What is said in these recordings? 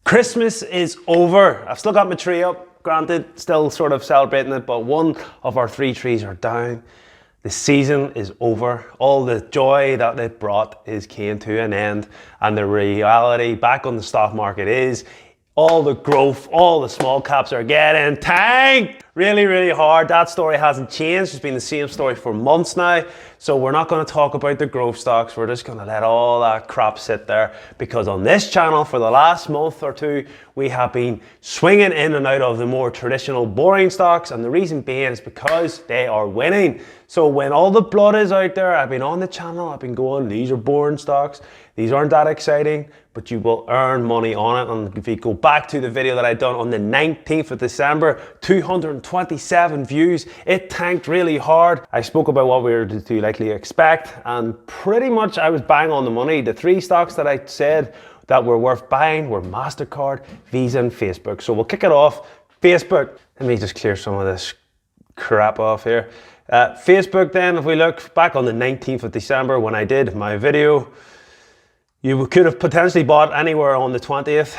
Christmas is over. I've still got my tree up, granted, still sort of celebrating it, but one of our 3 trees are down. The season is over. All the joy that it brought came to an end, and the reality back on the stock market is all the growth, all the small caps are getting tanked really hard. That story hasn't changed. It's been the same story for months now. So we're not going to talk about the growth stocks. We're just going to let all that crap sit there, because on this channel for the last month or two, we have been swinging in and out of the more traditional boring stocks. And the reason being is because they are winning. So when all the blood is out there, I've been on the channel, I've been going, these are boring stocks. These aren't that exciting, but you will earn money on it. And if you go back to the video that I done on the 19th of December, 227 views. It tanked really hard. I spoke about what we were to likely expect, and pretty much I was bang on the money. The 3 stocks that I said that were worth buying were MasterCard, Visa, and Facebook. So we'll kick it off. Facebook. Let me just clear some of this crap off here. Facebook then, if we look back on the 19th of December when I did my video, you could have potentially bought anywhere on the 20th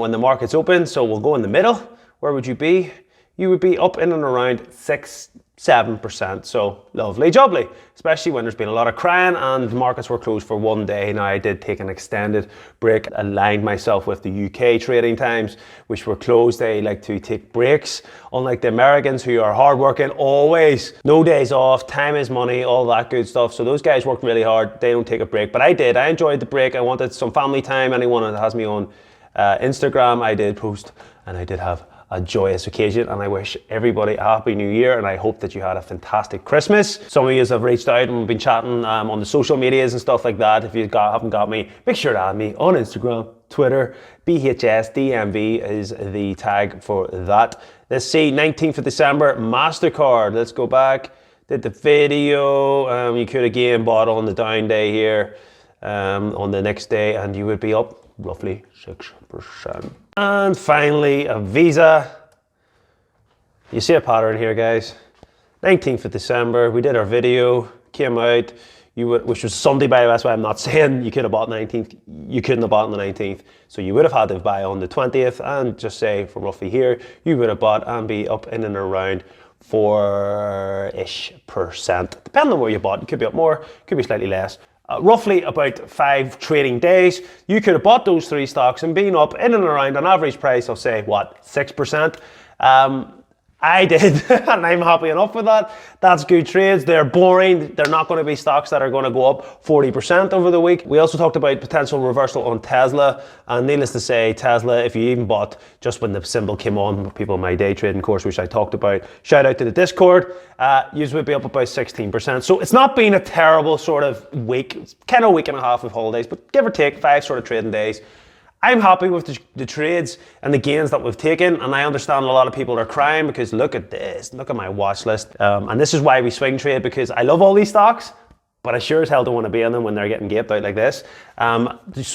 when the market's open. So we'll go in the middle. Where would you be? You would be up in and around 6-7%. So lovely jubbly, especially when there's been a lot of crying and the markets were closed for one day. Now I did take an extended break, aligned myself with the UK trading times, which were closed. They like to take breaks, unlike the Americans who are hardworking always. No days off, time is money, all that good stuff. So those guys work really hard. They don't take a break, but I did. I enjoyed the break. I wanted some family time. Anyone that has me on Instagram, I did post, and I did have a joyous occasion, and I wish everybody a happy new year, and I hope that you had a fantastic Christmas. Some of you have reached out and we've been chatting on the social medias and stuff like that. If you haven't got me, make sure to add me on Instagram, Twitter. BHSDMV is the tag for that. Let's see, 19th of December, MasterCard. Let's go back, did the video. You could again bought on the down day here on the next day, and you would be up roughly 6%. And finally, a Visa. You see a pattern here, guys. 19th of December, we did our video, came out, which was Sunday, by the way. That's why I'm not saying you could have bought 19th. You couldn't have bought on the 19th. So you would have had to buy on the 20th, and just say for roughly here, you would have bought and be up in and around 4-ish%. Depending on where you bought, it could be up more, could be slightly less. Roughly about 5 trading days, you could have bought those 3 stocks and been up in and around an average price of, say, what, 6%? I did, and I'm happy enough with that. That's good trades. They're boring. They're not going to be stocks that are going to go up 40% over the week. We also talked about potential reversal on Tesla, and needless to say, Tesla, if you even bought just when the symbol came on, people in my day trading course, which I talked about, shout out to the Discord, you would be up about 16%. So it's not been a terrible sort of week. It's kind of a week and a half of holidays, but give or take 5 sort of trading days. I'm happy with the trades and the gains that we've taken, and I understand a lot of people are crying because look at this, look at my watch list. And this is why we swing trade, because I love all these stocks, but I sure as hell don't want to be in them when they're getting gaped out like this.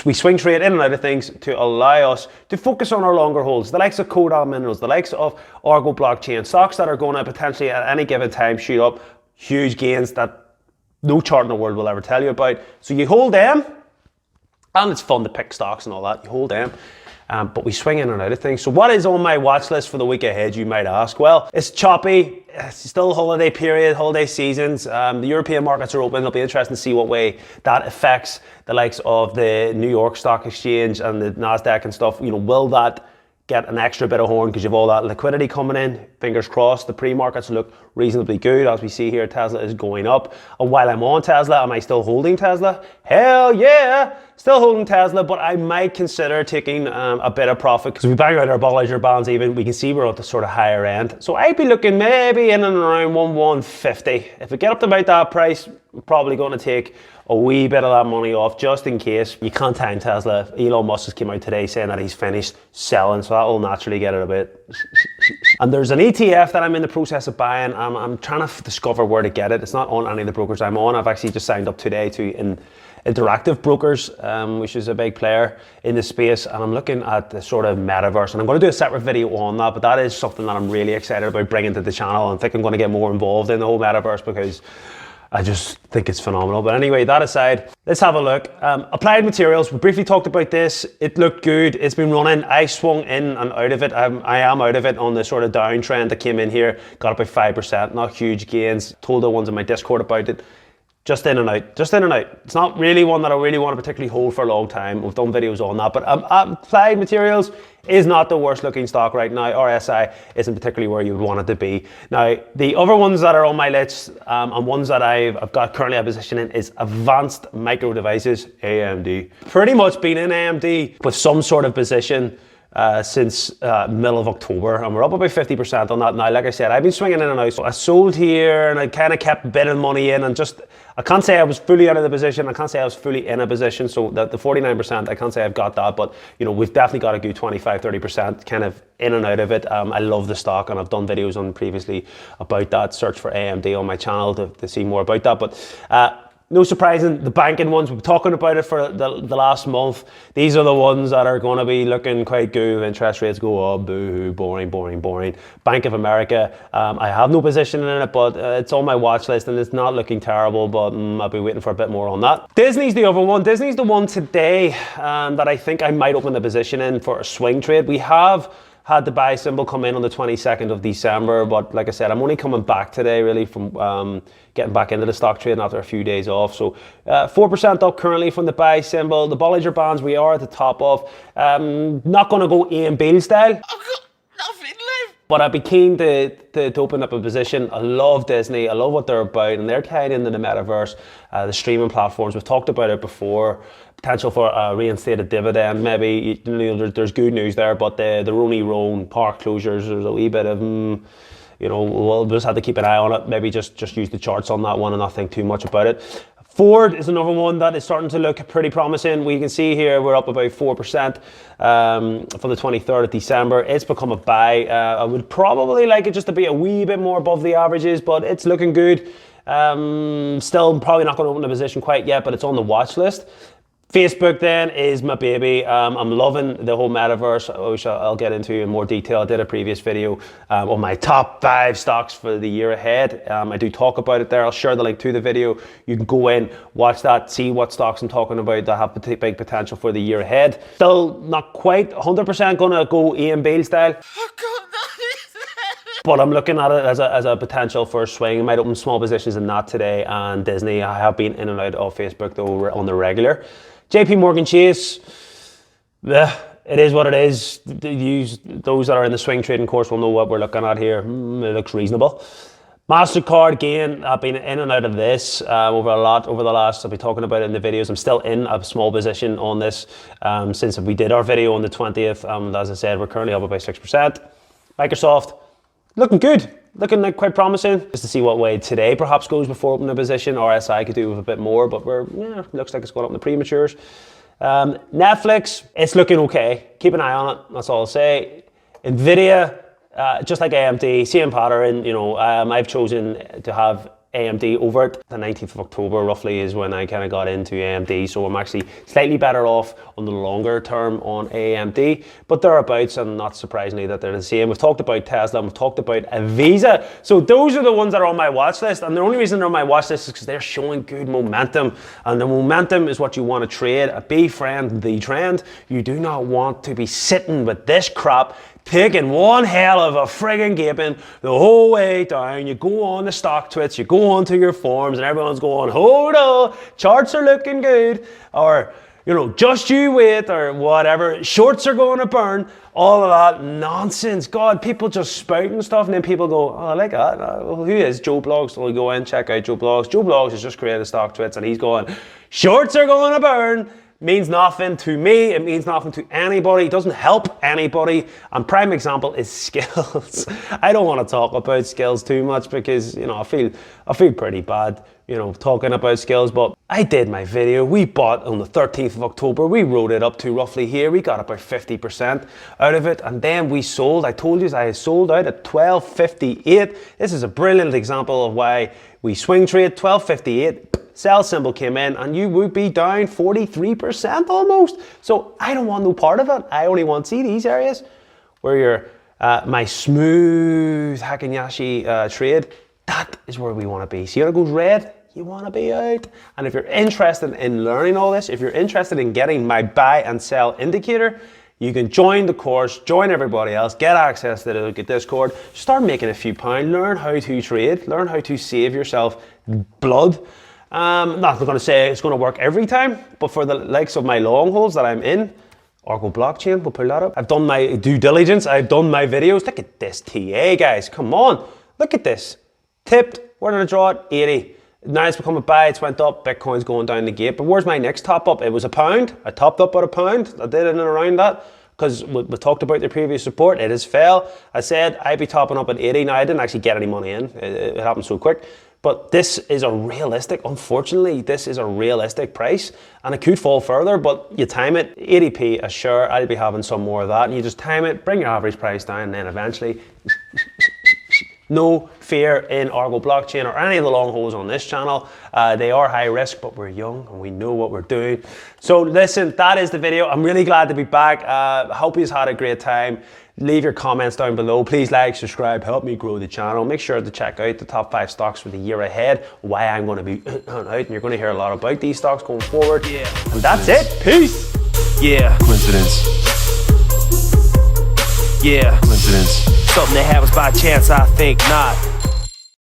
We swing trade in and out of things to allow us to focus on our longer holds, the likes of Coda Minerals, the likes of Argo Blockchain, stocks that are going to potentially at any given time shoot up huge gains that no chart in the world will ever tell you about. So you hold them, and it's fun to pick stocks and all that, you hold them, but we swing in and out of things. So what is on my watch list for the week ahead, you might ask? Well, it's choppy, it's still holiday period, holiday seasons. The European markets are open. It'll be interesting to see what way that affects the likes of the New York Stock Exchange and the NASDAQ and stuff. You know, will that get an extra bit of horn because you have all that liquidity coming in? Fingers crossed. The pre-markets look reasonably good. As we see here, Tesla is going up. And while I'm on Tesla, am I still holding Tesla? Hell yeah, still holding Tesla, but I might consider taking a bit of profit, because we bang out our Bollinger Bands even, we can see we're at the sort of higher end. So I'd be looking maybe in and around 150. If we get up to about that price, we're probably going to take a wee bit of that money off just in case. You can't time Tesla. Elon Musk has came out today saying that he's finished selling, so that will naturally get it a bit. And there's an ETF that I'm in the process of buying. I'm trying to discover where to get it. It's not on any of the brokers I'm on. I've actually just signed up today to Interactive Brokers, which is a big player in the space, and I'm looking at the sort of metaverse, and I'm going to do a separate video on that, but that is something that I'm really excited about bringing to the channel. I think I'm going to get more involved in the whole metaverse, because I just think it's phenomenal. But anyway, that aside, let's have a look. Applied materials, we briefly talked about this. It looked good. It's been running. I swung in and out of it. I am out of it on the sort of downtrend that came in here. Got up by 5%, not huge gains. Told the ones in my Discord about it. Just in and out, just in and out. It's not really one that I really want to particularly hold for a long time. We've done videos on that, but Applied Materials is not the worst looking stock right now. RSI isn't particularly where you would want it to be. Now, the other ones that are on my list and ones that I've got currently a position in is Advanced Micro Devices, AMD. Pretty much been in AMD with some sort of position since middle of October, and we're up about 50% on that now. Like I said, I've been swinging in and out. So I sold here and I kind of kept bidding money in, and just, I can't say I was fully out of the position, I can't say I was fully in a position, so the 49%, I can't say I've got that, but you know, we've definitely got a good 25-30% kind of in and out of it. I love the stock, and I've done videos on previously about that. Search for AMD on my channel to see more about that, but no surprising, the banking ones, we've been talking about it for the last month. These are the ones that are going to be looking quite good. Interest rates go up, boo-hoo, boring, boring, boring. Bank of America, I have no position in it, but it's on my watch list and it's not looking terrible, but I'll be waiting for a bit more on that. Disney's the other one. Disney's the one today that I think I might open the position in for a swing trade. We have had the buy symbol come in on the 22nd of December, but like I said, I'm only coming back today really from getting back into the stock trading after a few days off. So 4% up currently from the buy symbol. The Bollinger Bands we are at the top of. Not going to go A and B style. I've got nothing left. But I'd be keen to open up a position. I love Disney. I love what they're about, and they're tied into the metaverse, the streaming platforms. We've talked about it before. Potential for a reinstated dividend, maybe. You know, there's good news there, but the Roney Roan park closures, there's a wee bit of, you know, we'll just have to keep an eye on it. Maybe just use the charts on that one and not think too much about it. Ford is another one that is starting to look pretty promising. We can see here we're up about 4% from the 23rd of December. It's become a buy. I would probably like it just to be a wee bit more above the averages, but it's looking good. Still probably not going to open the position quite yet, but it's on the watch list. Facebook then is my baby. I'm loving the whole metaverse, which I'll get into in more detail. I did a previous video on my top 5 stocks for the year ahead. I do talk about it there. I'll share the link to the video. You can go in, watch that, see what stocks I'm talking about that have big potential for the year ahead. Still not quite 100% gonna go A and B style. But I'm looking at it as a potential for a swing. I might open small positions in that today, and Disney. I have been in and out of Facebook though on the regular. JP Morgan Chase, it is what it is. Those that are in the swing trading course will know what we're looking at here. It looks reasonable. MasterCard, again, I've been in and out of this over the last, I'll be talking about it in the videos. I'm still in a small position on this since we did our video on the 20th. As I said, we're currently up about 6%. Microsoft, looking good. Looking like quite promising. Just to see what way today perhaps goes before opening a position. RSI could do with a bit more, but looks like it's going up in the prematures. Netflix, it's looking okay. Keep an eye on it, that's all I'll say. Nvidia, just like AMD, same pattern. You know, I've chosen to have AMD over it. The 19th of October roughly is when I kind of got into AMD, so I'm actually slightly better off on the longer term on AMD, but thereabouts, and not surprisingly that they're the same. We've talked about Tesla, we've talked about Visa, so those are the ones that are on my watch list, and the only reason they're on my watch list is because they're showing good momentum, and the momentum is what you want to trade. Befriend the trend. You do not want to be sitting with this crap taking one hell of a friggin' gaping the whole way down. You go on the stock twits, you go on to your forums, and everyone's going, hold on, charts are looking good, or, you know, just you wait, or whatever, shorts are going to burn, all of that nonsense. God, people just spouting stuff, and then people go, oh, I like that. Well, who is Joe Blogs? So we go in, check out Joe Blogs. Joe Blogs has just created stock twits, and he's going, shorts are going to burn. Means nothing to me, it means nothing to anybody, it doesn't help anybody. And prime example is skills. I don't want to talk about skills too much because, you know, I feel pretty bad, you know, talking about skills, but I did my video. We bought on the 13th of October, we wrote it up to roughly here, we got about 50% out of it, and then we sold. I told you I sold out at 12.58. This is a brilliant example of why we swing trade. 12.58. Sell symbol came in and you would be down 43% almost. So I don't want no part of it. I only want to see these areas where you're my smooth Hakinyashi trade. That is where we want to be. See how it goes red? you want to be out. And if you're interested in learning all this, if you're interested in getting my buy and sell indicator, you can join the course, join everybody else, get access to the Discord, start making a few pounds, learn how to trade, learn how to save yourself blood. Not going to say it's going to work every time, but for the likes of my long holes that I'm in, Argo blockchain, we'll pull that up. I've done my due diligence, I've done my videos. Look at this TA, guys, come on. Look at this. Tipped, where did I draw it? 80. Now it's become a buy, it's went up, Bitcoin's going down the gate. But where's my next top up? It was £1. I topped up at £1. I did in and around that because we talked about the previous support. It has fell. I said I'd be topping up at 80. Now I didn't actually get any money in. It happened so quick. But this is a realistic, unfortunately, this is a realistic price and it could fall further, but you time it, 80p a share, I'll be having some more of that, and you just time it, bring your average price down, and then eventually, no fear in Argo blockchain or any of the long holes on this channel. They are high risk, but we're young and we know what we're doing. So listen, that is the video. I'm really glad to be back. I hope you've had a great time. Leave your comments down below. Please like, subscribe, help me grow the channel. Make sure to check out the top 5 stocks for the year ahead, why I'm going to be out, and you're going to hear a lot about these stocks going forward. Yeah. And that's it. Peace. Yeah. Coincidence. Yeah. Coincidence. Something that happens by chance, I think not.